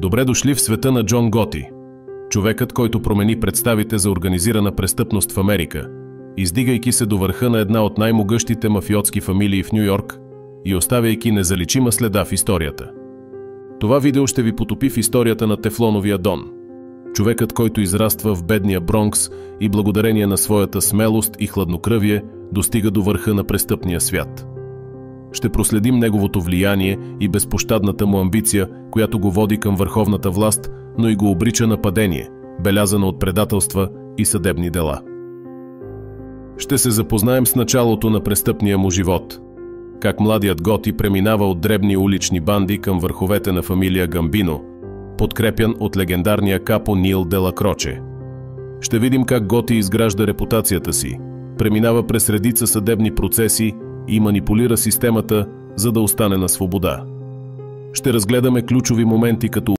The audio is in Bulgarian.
Добре дошли в света на Джон Готи, човекът, който промени представите за организирана престъпност в Америка, издигайки се до върха на една от най-могъщите мафиотски фамилии в Ню-Йорк и оставяйки незаличима следа в историята. Това видео ще ви потопи в историята на Тефлоновия Дон, човекът, който израства в бедния Бронкс и благодарение на своята смелост и хладнокръвие достига до върха на престъпния свят. Ще проследим неговото влияние и безпощадната му амбиция, която го води към върховната власт, но и го обрича на падение, белязано от предателства и съдебни дела. Ще се запознаем с началото на престъпния му живот, как младият Готи преминава от дребни улични банди към върховете на фамилия Гамбино, подкрепян от легендарния капо Нил де ла Кроче. Ще видим как Готи изгражда репутацията си, преминава през редица съдебни процеси и манипулира системата, за да остане на свобода. Ще разгледаме ключови моменти като